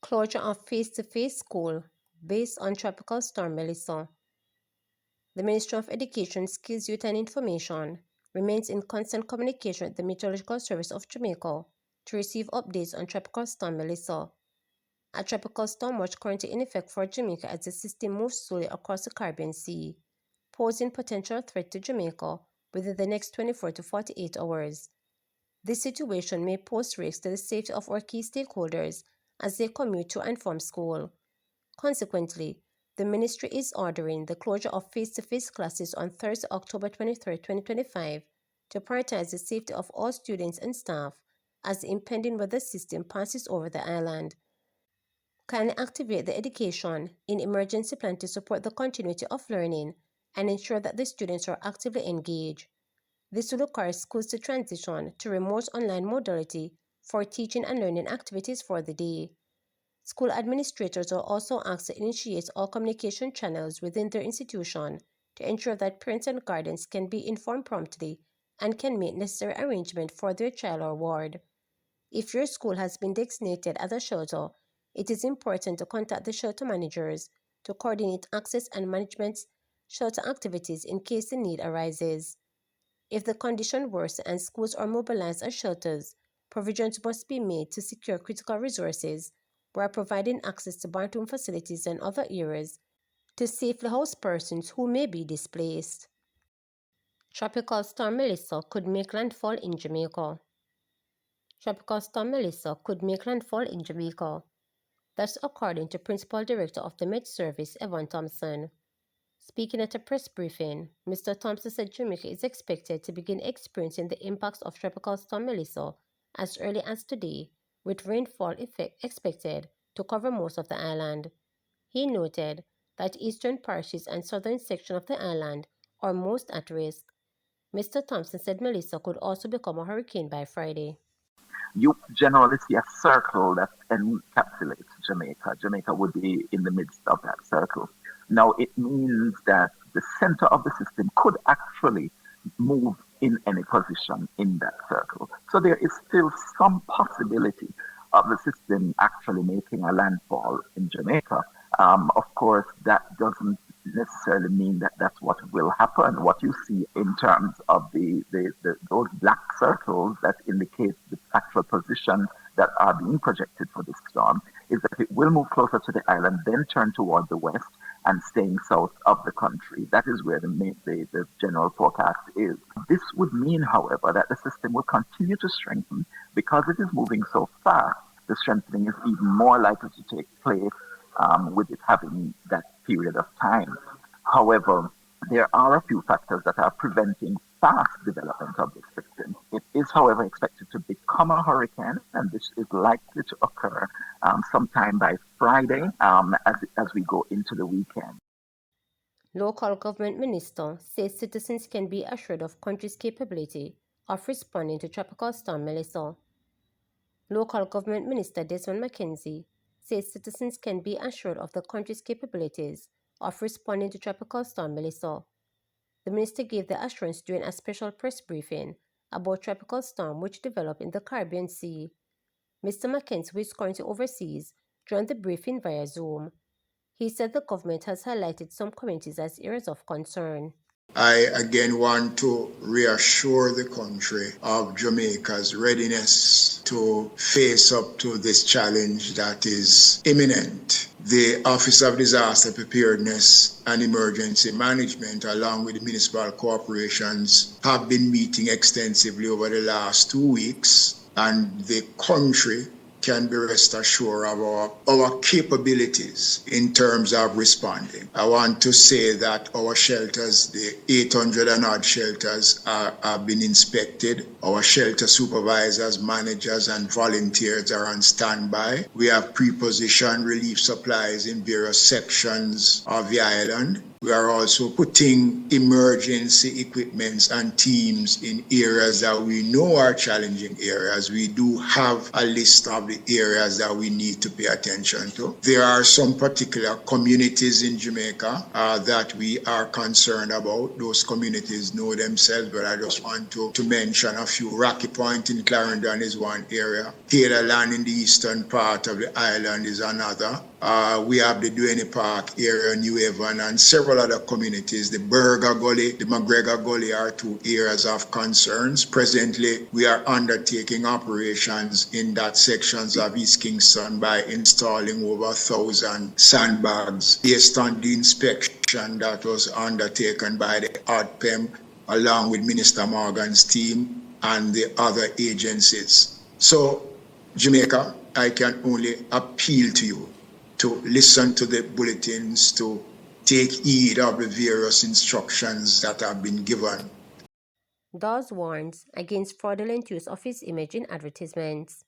Closure of face-to-face school based on Tropical Storm Melissa. The Ministry of Education, Skills, Youth and Information remains in constant communication with the Meteorological Service of Jamaica to receive updates on Tropical Storm Melissa. A tropical storm watch currently in effect for Jamaica as the system moves slowly across the Caribbean Sea, posing potential threat to Jamaica within the next 24 to 48 hours. This situation may pose risks to the safety of our key stakeholders as they commute to and from school. Consequently, the Ministry is ordering the closure of face-to-face classes on Thursday, October 23, 2025, to prioritize the safety of all students and staff as the impending weather system passes over the island. Kindly activate the education in emergency plan to support the continuity of learning and ensure that the students are actively engaged. This will require schools to transition to remote online modality for teaching and learning activities for the day. School administrators are also asked to initiate all communication channels within their institution to ensure that parents and guardians can be informed promptly and can make necessary arrangements for their child or ward. If your school has been designated as a shelter, it is important to contact the shelter managers to coordinate access and management shelter activities in case the need arises. If the condition worsens and schools are mobilized as shelters, provisions must be made to secure critical resources while providing access to bathroom facilities and other areas to safely house persons who may be displaced. Tropical Storm Melissa could make landfall in Jamaica. Tropical Storm Melissa could make landfall in Jamaica. That's according to Principal Director of the Met Service, Evan Thompson. Speaking at a press briefing, Mr. Thompson said Jamaica is expected to begin experiencing the impacts of Tropical Storm Melissa as early as today, with rainfall expected to cover most of the island. He noted that eastern parishes and southern section of the island are most at risk. Mr. Thompson said Melissa could also become a hurricane by Friday. You generally see a circle that encapsulates Jamaica. Jamaica would be in the midst of that circle. Now, it means that the center of the system could actually move in any position in that circle. So there is still some possibility of the system actually making a landfall in Jamaica. Of course, that doesn't necessarily mean that that's what will happen. What you see in terms of those black circles that indicate the actual position that are being projected for this storm is that it will move closer to the island, then turn toward the west and staying south of the country. That is where the general forecast is. This would mean, however, that the system will continue to strengthen because it is moving so fast. The strengthening is even more likely to take place with it having that period of time. However, there are a few factors that are preventing fast development of the system. It is, however, expected to become a hurricane, and this is likely to occur sometime by Friday as we go into the weekend. Local government minister says citizens can be assured of country's capability of responding to Tropical Storm Melissa. Local government minister Desmond McKenzie says citizens can be assured of the country's capabilities of responding to Tropical Storm Melissa. The minister gave the assurance during a special press briefing about Tropical Storm which developed in the Caribbean Sea. Mr. McKenzie, who is currently overseas, joined the briefing via Zoom. He said the government has highlighted some communities as areas of concern. I again want to reassure the country of Jamaica's readiness to face up to this challenge that is imminent. The Office of Disaster Preparedness and Emergency Management, along with the municipal corporations, have been meeting extensively over the last 2 weeks, and the country can be rest assured of our capabilities in terms of responding. I want to say that our shelters, the 800 and odd shelters, have been inspected. Our shelter supervisors, managers, and volunteers are on standby. We have pre-positioned relief supplies in various sections of the island. We are also putting emergency equipments and teams in areas that we know are challenging areas. We do have a list of the areas that we need to pay attention to. There are some particular communities in Jamaica that we are concerned about. Those communities know themselves, but I just want to mention a few. Rocky Point in Clarendon is one area. Taylorland in the eastern part of the island is another. We have the Duane Park area, New Haven, and several other communities. The Burger Gully, the McGregor Gully are two areas of concerns. Presently, we are undertaking operations in that sections of East Kingston by installing over 1,000 sandbags based on the inspection that was undertaken by the ODPEM along with Minister Morgan's team and the other agencies. So, Jamaica, I can only appeal to you to listen to the bulletins, to take heed of the various instructions that have been given. Dawes warns against fraudulent use of his image in advertisements.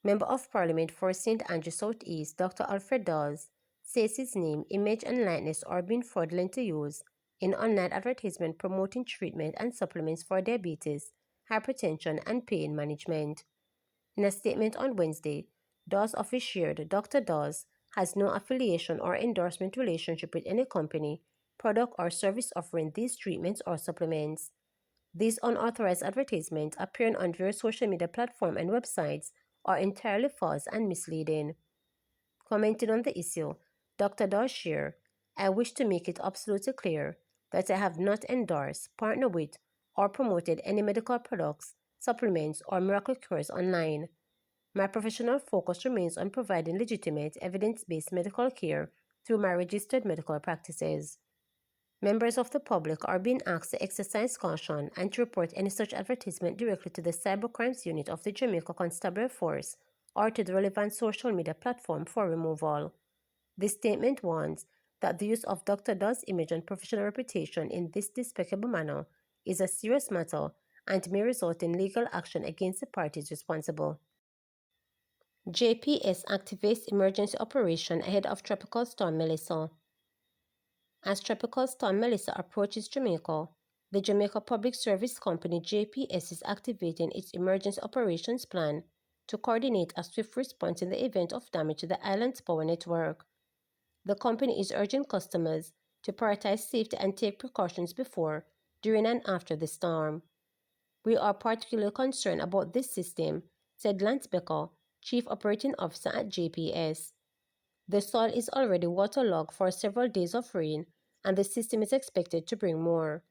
Member of Parliament for St. Andrew South East, Dr. Alfred Dawes, says his name, image and likeness are being fraudulently used in online advertisement promoting treatment and supplements for diabetes, hypertension, and pain management. In a statement on Wednesday, Dawes' office shared Dr. Dawes has no affiliation or endorsement relationship with any company, product, or service offering these treatments or supplements. These unauthorized advertisements appearing on various social media platforms and websites are entirely false and misleading. Commenting on the issue, Dr. Dawes shared, I wish to make it absolutely clear that I have not endorsed, partnered with, or promoted any medical products, supplements, or miracle cures online. My professional focus remains on providing legitimate, evidence-based medical care through my registered medical practices. Members of the public are being asked to exercise caution and to report any such advertisement directly to the Cybercrimes Unit of the Jamaica Constabulary Force or to the relevant social media platform for removal. This statement warns that the use of Dr. Dawes' image and professional reputation in this despicable manner is a serious matter and may result in legal action against the parties responsible. JPS activates emergency operation ahead of Tropical Storm Melissa. As Tropical Storm Melissa approaches Jamaica, the Jamaica Public Service Company JPS is activating its emergency operations plan to coordinate a swift response in the event of damage to the island's power network. The company is urging customers to prioritize safety and take precautions before, during, and after the storm. We are particularly concerned about this system, said Lance Becker, Chief Operating Officer at JPS. The soil is already waterlogged for several days of rain, and the system is expected to bring more.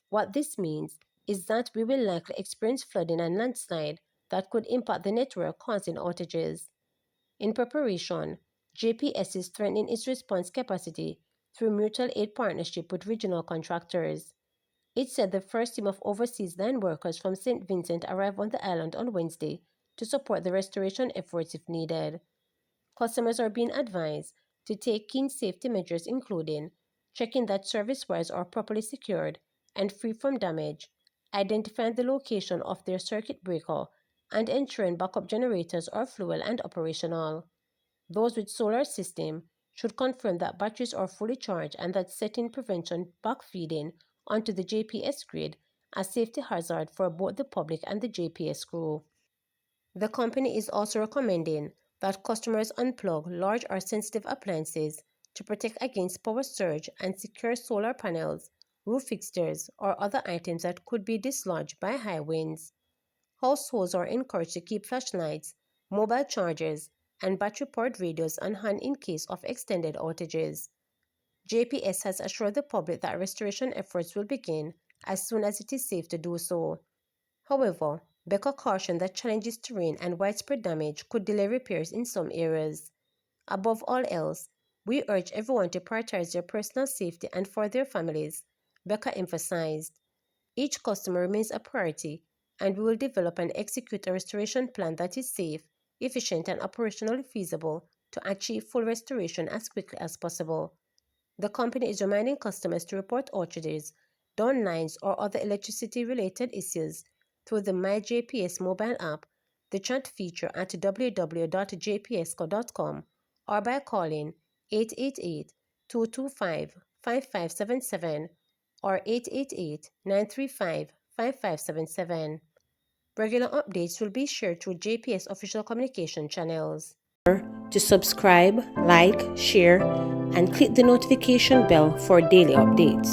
What this means is that we will likely experience flooding and landslide that could impact the network, causing outages. In preparation, JPS is strengthening its response capacity through mutual aid partnership with regional contractors. It said the first team of overseas line workers from St. Vincent arrived on the island on Wednesday to support the restoration efforts if needed. Customers are being advised to take keen safety measures including checking that service wires are properly secured and free from damage, identifying the location of their circuit breaker, and ensuring backup generators are fuel and operational. Those with solar system should confirm that batteries are fully charged and that setting prevention backfeeding onto the JPS grid a safety hazard for both the public and the JPS crew. The company is also recommending that customers unplug large or sensitive appliances to protect against power surge and secure solar panels, roof fixtures, or other items that could be dislodged by high winds. Households are encouraged to keep flashlights, mobile chargers, and battery-powered radios on hand in case of extended outages. JPS has assured the public that restoration efforts will begin as soon as it is safe to do so. However, Becker cautioned that challenges to rain and widespread damage could delay repairs in some areas. Above all else, we urge everyone to prioritize their personal safety and for their families, Becker emphasized. Each customer remains a priority, and we will develop and execute a restoration plan that is safe, efficient, and operationally feasible to achieve full restoration as quickly as possible. The company is reminding customers to report outages, down lines, or other electricity-related issues through the MyJPS mobile app, the chat feature at www.jpsco.com, or by calling 888-225-5000. 5577 or 888-935-5577. Regular updates will be shared through JPS official communication channels. To subscribe, like, share, and click the notification bell for daily updates.